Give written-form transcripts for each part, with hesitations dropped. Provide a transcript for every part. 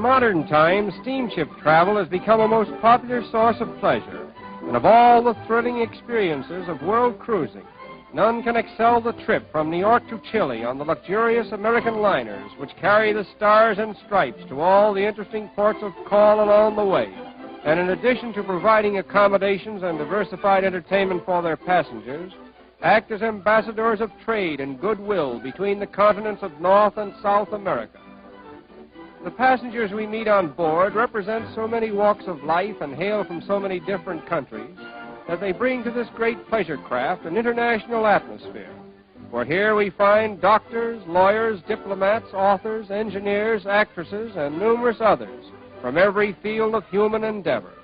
modern times, steamship travel has become a most popular source of pleasure, and of all the thrilling experiences of world cruising, none can excel the trip from New York to Chile on the luxurious American liners which carry the stars and stripes to all the interesting ports of call along the way. And in addition to providing accommodations and diversified entertainment for their passengers, act as ambassadors of trade and goodwill between the continents of North and South America. The passengers we meet on board represent so many walks of life and hail from so many different countries that they bring to this great pleasure craft an international atmosphere. For here we find doctors, lawyers, diplomats, authors, engineers, actresses, and numerous others from every field of human endeavor,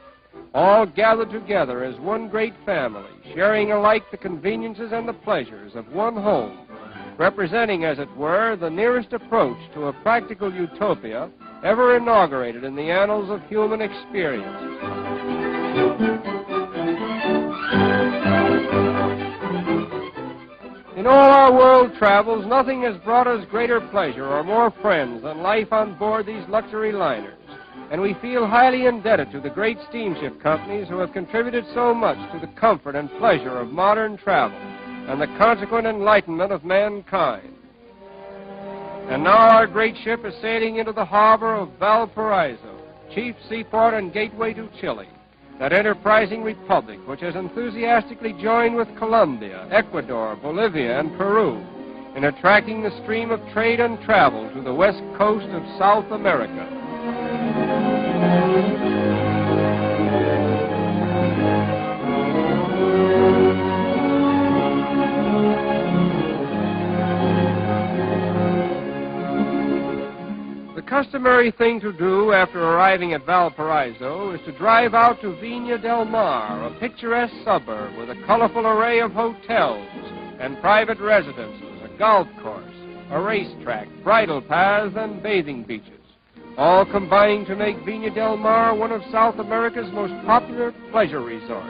all gathered together as one great family, sharing alike the conveniences and the pleasures of one home, representing, as it were, the nearest approach to a practical utopia ever inaugurated in the annals of human experience. In all our world travels, nothing has brought us greater pleasure or more friends than life on board these luxury liners, and we feel highly indebted to the great steamship companies who have contributed so much to the comfort and pleasure of modern travel and the consequent enlightenment of mankind. And now our great ship is sailing into the harbor of Valparaiso, chief seaport and gateway to Chile, that enterprising republic which has enthusiastically joined with Colombia, Ecuador, Bolivia, and Peru in attracting the stream of trade and travel to the west coast of South America. The customary thing to do after arriving at Valparaiso is to drive out to Viña del Mar, a picturesque suburb with a colorful array of hotels and private residences, a golf course, a racetrack, bridle paths, and bathing beaches, all combining to make Viña del Mar one of South America's most popular pleasure resorts.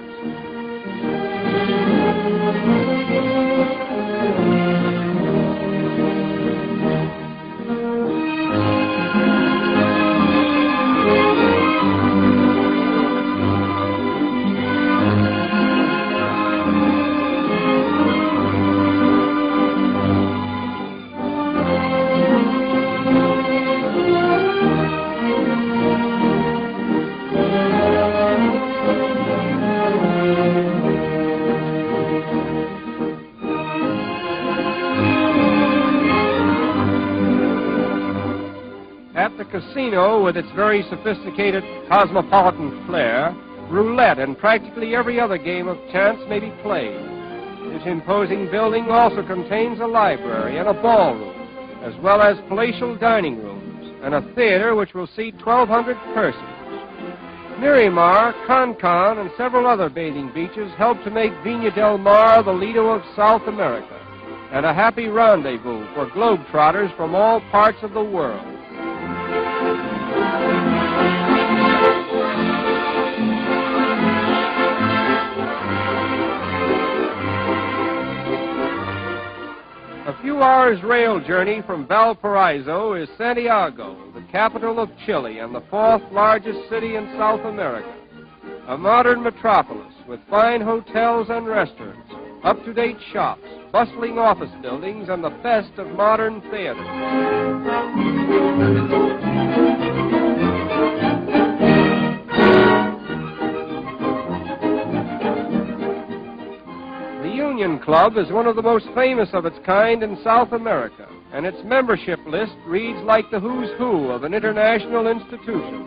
At the casino, with its very sophisticated cosmopolitan flair, roulette and practically every other game of chance may be played. This imposing building also contains a library and a ballroom, as well as palatial dining rooms, and a theater which will seat 1,200 persons. Miramar, Cancun, and several other bathing beaches help to make Viña del Mar the Lido of South America, and a happy rendezvous for globetrotters from all parts of the world. A few hours' rail journey from Valparaiso is Santiago, the capital of Chile and the fourth largest city in South America. A modern metropolis with fine hotels and restaurants, up-to-date shops, bustling office buildings, and the best of modern theaters. The Union Club is one of the most famous of its kind in South America, and its membership list reads like the who's who of an international institution.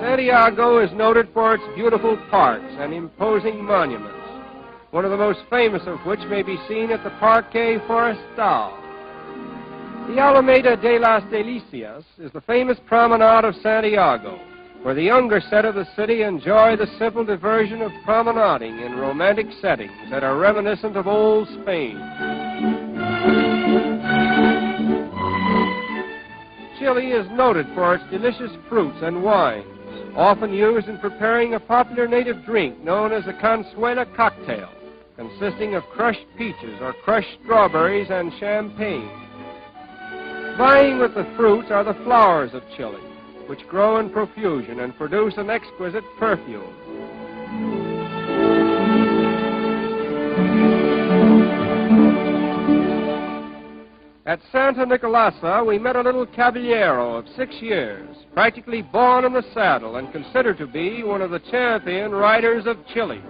Santiago is noted for its beautiful parks and imposing monuments, one of the most famous of which may be seen at the Parque Forestal. The Alameda de las Delicias is the famous promenade of Santiago, where the younger set of the city enjoy the simple diversion of promenading in romantic settings that are reminiscent of old Spain. Chile is noted for its delicious fruits and wines, often used in preparing a popular native drink known as the Consuela cocktail, consisting of crushed peaches or crushed strawberries and champagne. Vying with the fruits are the flowers of Chile, which grow in profusion and produce an exquisite perfume. At Santa Nicolasa, we met a little caballero of 6 years, practically born in the saddle and considered to be one of the champion riders of Chile.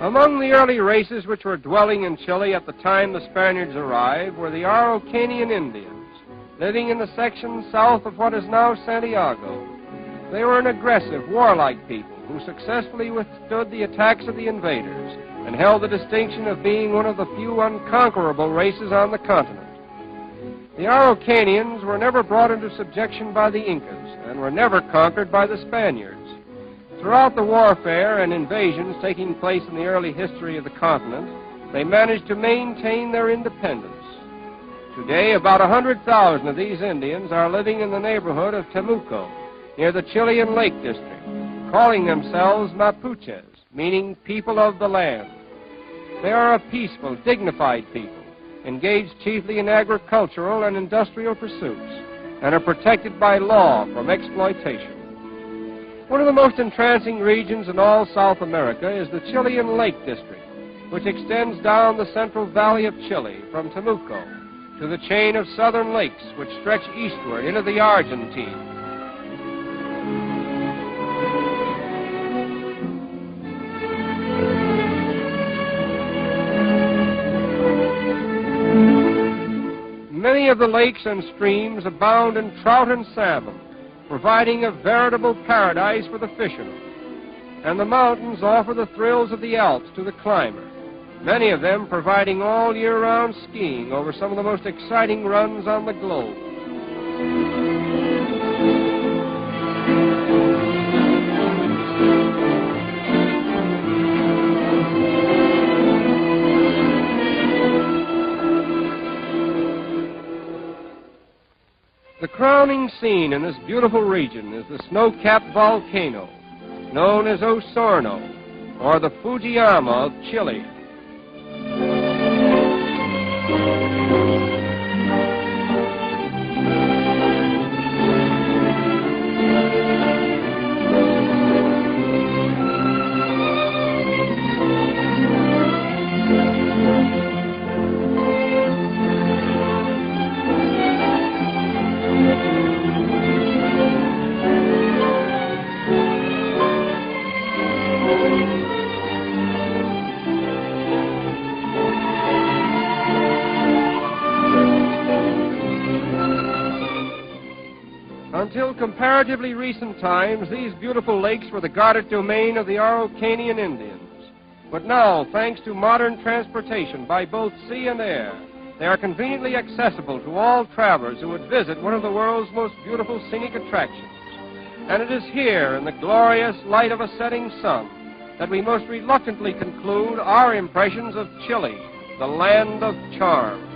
Among the early races which were dwelling in Chile at the time the Spaniards arrived were the Araucanian Indians, living in the section south of what is now Santiago. They were an aggressive, warlike people who successfully withstood the attacks of the invaders and held the distinction of being one of the few unconquerable races on the continent. The Araucanians were never brought into subjection by the Incas and were never conquered by the Spaniards. Throughout the warfare and invasions taking place in the early history of the continent, they managed to maintain their independence. Today, about 100,000 of these Indians are living in the neighborhood of Temuco, near the Chilean Lake District, calling themselves Mapuches, meaning people of the land. They are a peaceful, dignified people, engaged chiefly in agricultural and industrial pursuits, and are protected by law from exploitation. One of the most entrancing regions in all South America is the Chilean Lake District, which extends down the central valley of Chile from Temuco to the chain of southern lakes which stretch eastward into the Argentine. Many of the lakes and streams abound in trout and salmon, providing a veritable paradise for the fishermen. And the mountains offer the thrills of the Alps to the climber, many of them providing all year-round skiing over some of the most exciting runs on the globe. The crowning scene in this beautiful region is the snow-capped volcano, known as Osorno, or the Fujiyama of Chile. Until comparatively recent times, these beautiful lakes were the guarded domain of the Araucanian Indians. But now, thanks to modern transportation by both sea and air, they are conveniently accessible to all travelers who would visit one of the world's most beautiful scenic attractions. And it is here, in the glorious light of a setting sun, that we most reluctantly conclude our impressions of Chile, the land of charm.